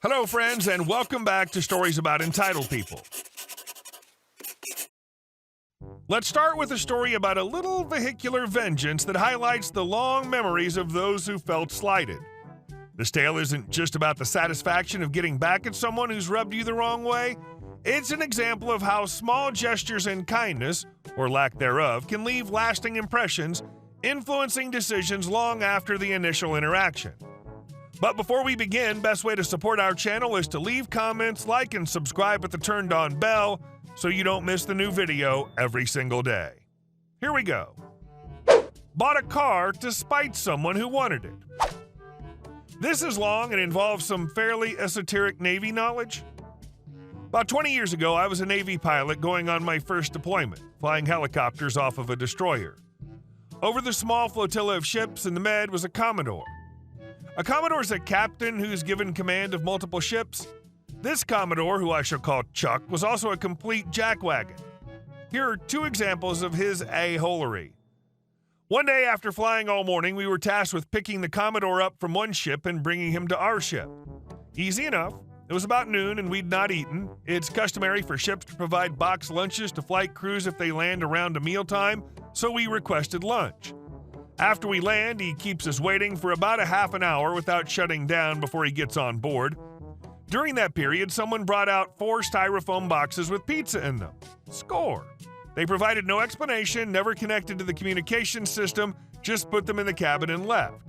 Hello, friends, and welcome back to Stories About Entitled People. Let's start with a story about a little vehicular vengeance that highlights the long memories of those who felt slighted. This tale isn't just about the satisfaction of getting back at someone who's rubbed you the wrong way. It's an example of how small gestures and kindness, or lack thereof, can leave lasting impressions, influencing decisions long after the initial interaction. But before we begin, best way to support our channel is to leave comments, like, and subscribe with the turned-on bell so you don't miss the new video every single day. Here we go. Bought a car to spite someone who wanted it. This is long and involves some fairly esoteric Navy knowledge. About 20 years ago, I was a Navy pilot going on my first deployment, flying helicopters off of a destroyer. Over the small flotilla of ships in the Med was a commodore. A commodore is a captain who's given command of multiple ships. This commodore, who I shall call Chuck, was also a complete jackwagon. Here are two examples of his a-holery. One day after flying all morning, we were tasked with picking the commodore up from one ship and bringing him to our ship. Easy enough. It was about noon and we'd not eaten. It's customary for ships to provide boxed lunches to flight crews if they land around a mealtime, so we requested lunch. After we land, he keeps us waiting for about a half an hour without shutting down before he gets on board. During that period, someone brought out 4 styrofoam boxes with pizza in them. Score! They provided no explanation, never connected to the communication system, just put them in the cabin and left.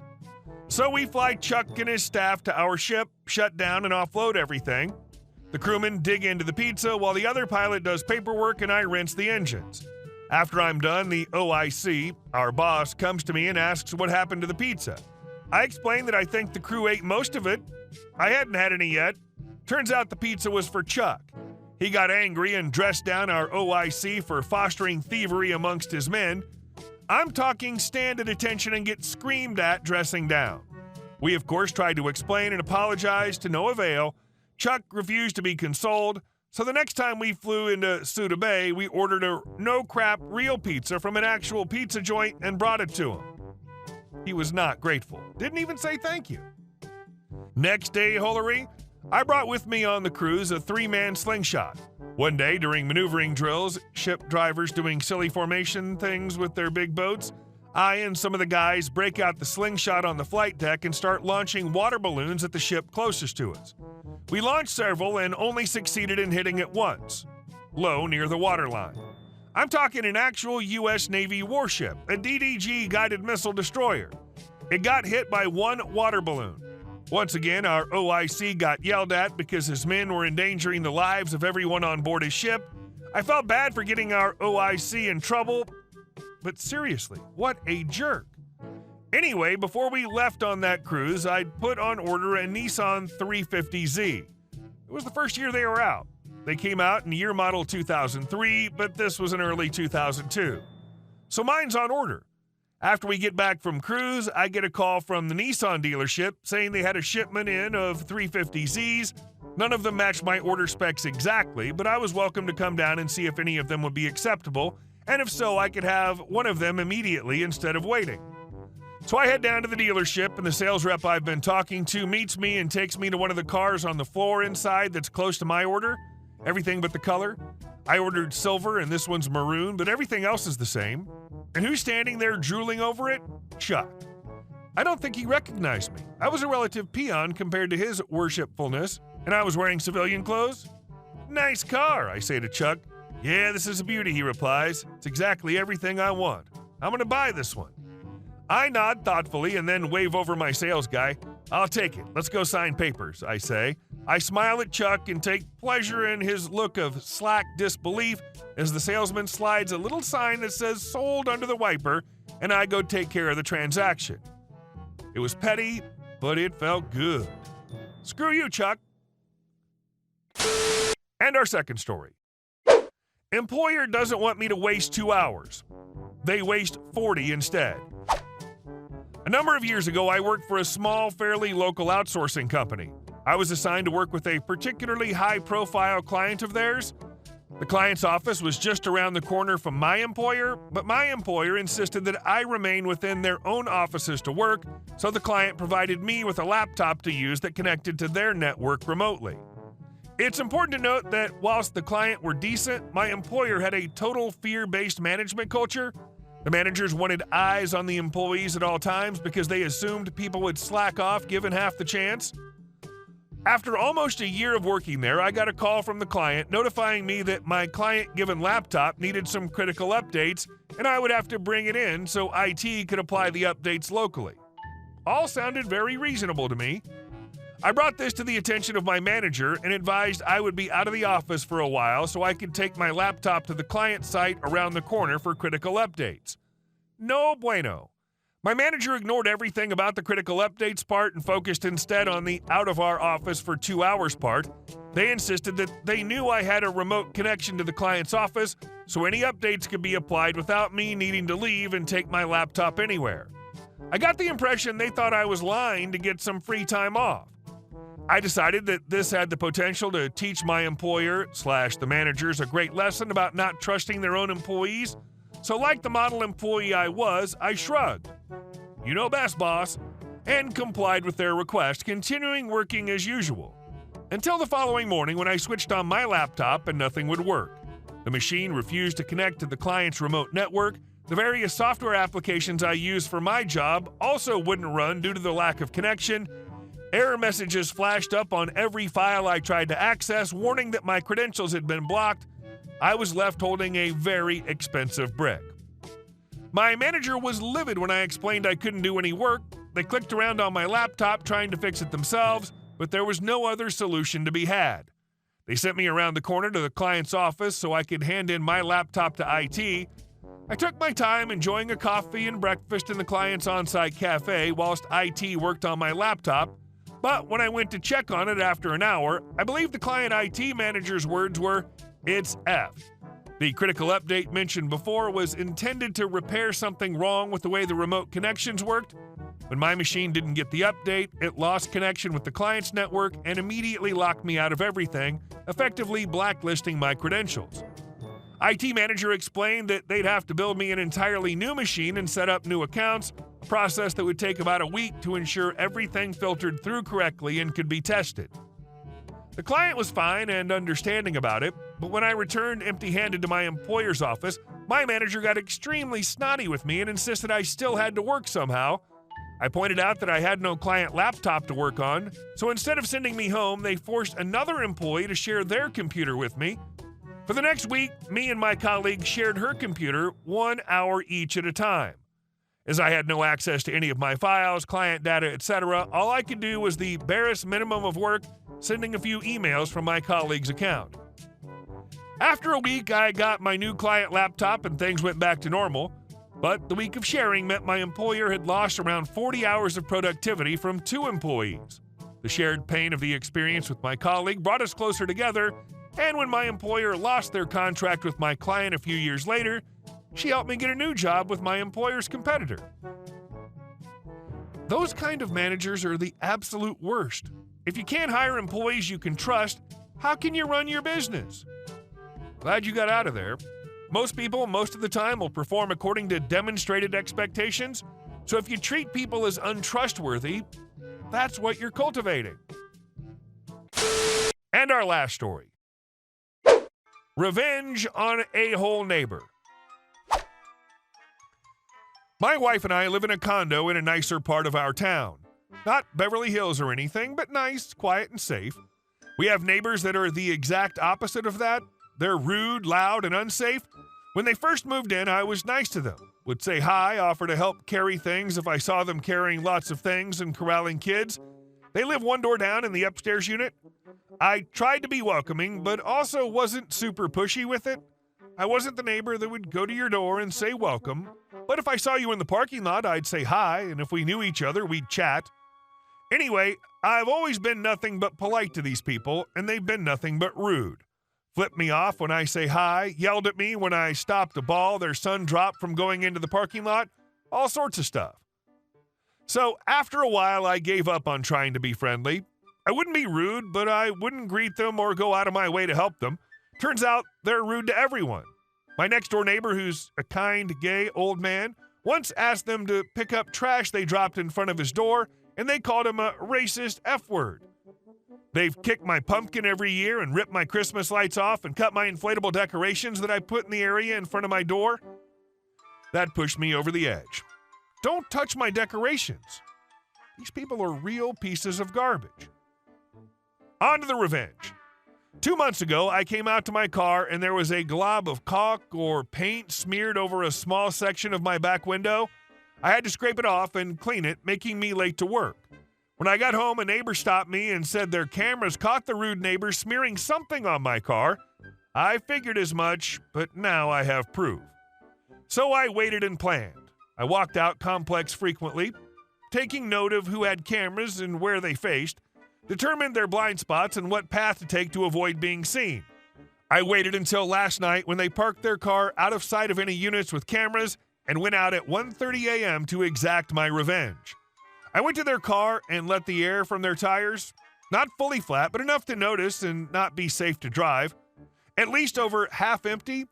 So we fly Chuck and his staff to our ship, shut down and offload everything. The crewmen dig into the pizza while the other pilot does paperwork and I rinse the engines. After I'm done, the OIC, our boss, comes to me and asks what happened to the pizza. I explain that I think the crew ate most of it. I hadn't had any yet. Turns out the pizza was for Chuck. He got angry and dressed down our OIC for fostering thievery amongst his men. I'm talking stand at attention and get screamed at dressing down. We, of course, tried to explain and apologize to no avail. Chuck refused to be consoled, so the next time we flew into Suda Bay, we ordered a no-crap real pizza from an actual pizza joint and brought it to him. He was not grateful. Didn't even say thank you. Next day, holery, I brought with me on the cruise a 3-man slingshot. One day, during maneuvering drills, ship drivers doing silly formation things with their big boats, I and some of the guys break out the slingshot on the flight deck and start launching water balloons at the ship closest to us. We launched several and only succeeded in hitting it once, low near the waterline. I'm talking an actual U.S. Navy warship, a DDG guided missile destroyer. It got hit by one water balloon. Once again, our OIC got yelled at because his men were endangering the lives of everyone on board his ship. I felt bad for getting our OIC in trouble, but seriously, what a jerk. Anyway, before we left on that cruise, I'd put on order a Nissan 350Z. It was the first year they were out. They came out in year model 2003, but this was in early 2002. So mine's on order. After we get back from cruise, I get a call from the Nissan dealership saying they had a shipment in of 350Zs. None of them matched my order specs exactly, but I was welcome to come down and see if any of them would be acceptable, and if so, I could have one of them immediately instead of waiting. So I head down to the dealership, and the sales rep I've been talking to meets me and takes me to one of the cars on the floor inside that's close to my order. Everything but the color. I ordered silver, and this one's maroon, but everything else is the same. And who's standing there drooling over it? Chuck. I don't think he recognized me. I was a relative peon compared to his worshipfulness, and I was wearing civilian clothes. Nice car, I say to Chuck. Yeah, this is a beauty, he replies. It's exactly everything I want. I'm going to buy this one. I nod thoughtfully and then wave over my sales guy. I'll take it. Let's go sign papers, I say. I smile at Chuck and take pleasure in his look of slack disbelief as the salesman slides a little sign that says sold under the wiper, and I go take care of the transaction. It was petty, but it felt good. Screw you, Chuck. And our second story. Employer doesn't want me to waste 2 hours. They waste 40 instead. A number of years ago, I worked for a small, fairly local outsourcing company. I was assigned to work with a particularly high-profile client of theirs. The client's office was just around the corner from my employer, but my employer insisted that I remain within their own offices to work, so the client provided me with a laptop to use that connected to their network remotely. It's important to note that whilst the client were decent, my employer had a total fear-based management culture. The managers wanted eyes on the employees at all times because they assumed people would slack off given half the chance. After almost a year of working there, I got a call from the client notifying me that my client-given laptop needed some critical updates and I would have to bring it in so IT could apply the updates locally. All sounded very reasonable to me. I brought this to the attention of my manager and advised I would be out of the office for a while so I could take my laptop to the client site around the corner for critical updates. No bueno. My manager ignored everything about the critical updates part and focused instead on the out of our office for 2 hours part. They insisted that they knew I had a remote connection to the client's office, so any updates could be applied without me needing to leave and take my laptop anywhere. I got the impression they thought I was lying to get some free time off. I decided that this had the potential to teach my employer/the managers a great lesson about not trusting their own employees, so like the model employee I was, I shrugged. You know best, boss, and complied with their request, continuing working as usual. Until the following morning when I switched on my laptop and nothing would work. The machine refused to connect to the client's remote network. The various software applications I use for my job also wouldn't run due to the lack of connection. Error messages flashed up on every file I tried to access, warning that my credentials had been blocked. I was left holding a very expensive brick. My manager was livid when I explained I couldn't do any work. They clicked around on my laptop trying to fix it themselves, but there was no other solution to be had. They sent me around the corner to the client's office so I could hand in my laptop to IT. I took my time enjoying a coffee and breakfast in the client's on-site cafe whilst IT worked on my laptop. But when I went to check on it after an hour, I believe the client IT manager's words were, "It's F." The critical update mentioned before was intended to repair something wrong with the way the remote connections worked. When my machine didn't get the update, it lost connection with the client's network and immediately locked me out of everything, effectively blacklisting my credentials. IT manager explained that they'd have to build me an entirely new machine and set up new accounts, a process that would take about a week to ensure everything filtered through correctly and could be tested. The client was fine and understanding about it, but when I returned empty-handed to my employer's office, my manager got extremely snotty with me and insisted I still had to work somehow. I pointed out that I had no client laptop to work on, so instead of sending me home, they forced another employee to share their computer with me. For the next week, me and my colleague shared her computer 1 hour each at a time. As I had no access to any of my files, client data, etc., all I could do was the barest minimum of work, sending a few emails from my colleague's account. After a week, I got my new client laptop and things went back to normal, but the week of sharing meant my employer had lost around 40 hours of productivity from 2 employees. The shared pain of the experience with my colleague brought us closer together, and when my employer lost their contract with my client a few years later, she helped me get a new job with my employer's competitor. Those kind of managers are the absolute worst. If you can't hire employees you can trust, how can you run your business? Glad you got out of there. Most people, most of the time, will perform according to demonstrated expectations, so if you treat people as untrustworthy, that's what you're cultivating. And our last story. Revenge on a-hole neighbor. My wife and I live in a condo in a nicer part of our town. Not Beverly Hills or anything, but nice, quiet, and safe. We have neighbors that are the exact opposite of that. They're rude, loud, and unsafe. When they first moved in, I was nice to them. Would say hi, offer to help carry things if I saw them carrying lots of things and corralling kids. They live one door down in the upstairs unit. I tried to be welcoming, but also wasn't super pushy with it. I wasn't the neighbor that would go to your door and say welcome, but if I saw you in the parking lot, I'd say hi, and if we knew each other, we'd chat. Anyway, I've always been nothing but polite to these people, and they've been nothing but rude. Flipped me off when I say hi, yelled at me when I stopped a ball their son dropped from going into the parking lot, all sorts of stuff. So after a while, I gave up on trying to be friendly. I wouldn't be rude, but I wouldn't greet them or go out of my way to help them. Turns out they're rude to everyone. My next-door neighbor, who's a kind, gay old man, once asked them to pick up trash they dropped in front of his door, and they called him a racist F-word. They've kicked my pumpkin every year and ripped my Christmas lights off and cut my inflatable decorations that I put in the area in front of my door. That pushed me over the edge. Don't touch my decorations. These people are real pieces of garbage. On to the revenge. 2 months ago, I came out to my car and there was a glob of caulk or paint smeared over a small section of my back window. I had to scrape it off and clean it, making me late to work. When I got home, a neighbor stopped me and said their cameras caught the rude neighbor smearing something on my car. I figured as much, but now I have proof. So I waited and planned. I walked out complex frequently, taking note of who had cameras and where they faced, determined their blind spots and what path to take to avoid being seen. I waited until last night when they parked their car out of sight of any units with cameras and went out at 1:30 a.m. to exact my revenge. I went to their car and let the air from their tires, not fully flat, but enough to notice and not be safe to drive, at least over half empty.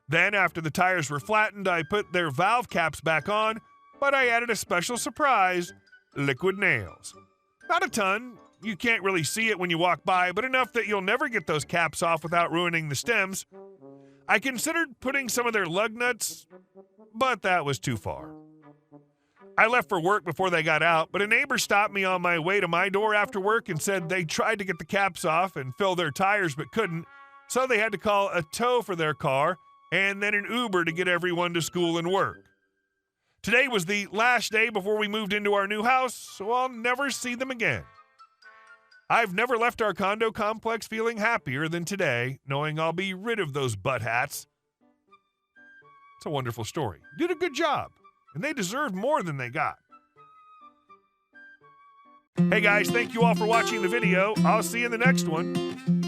Then, after the tires were flattened, I put their valve caps back on, but I added a special surprise, liquid nails. Not a ton, you can't really see it when you walk by, but enough that you'll never get those caps off without ruining the stems. I considered putting some of their lug nuts, but that was too far. I left for work before they got out, but a neighbor stopped me on my way to my door after work and said they tried to get the caps off and fill their tires but couldn't, so they had to call a tow for their car and then an Uber to get everyone to school and work. Today was the last day before we moved into our new house, so I'll never see them again. I've never left our condo complex feeling happier than today, knowing I'll be rid of those butt hats. It's a wonderful story. You did a good job, and they deserved more than they got. Hey guys, thank you all for watching the video. I'll see you in the next one.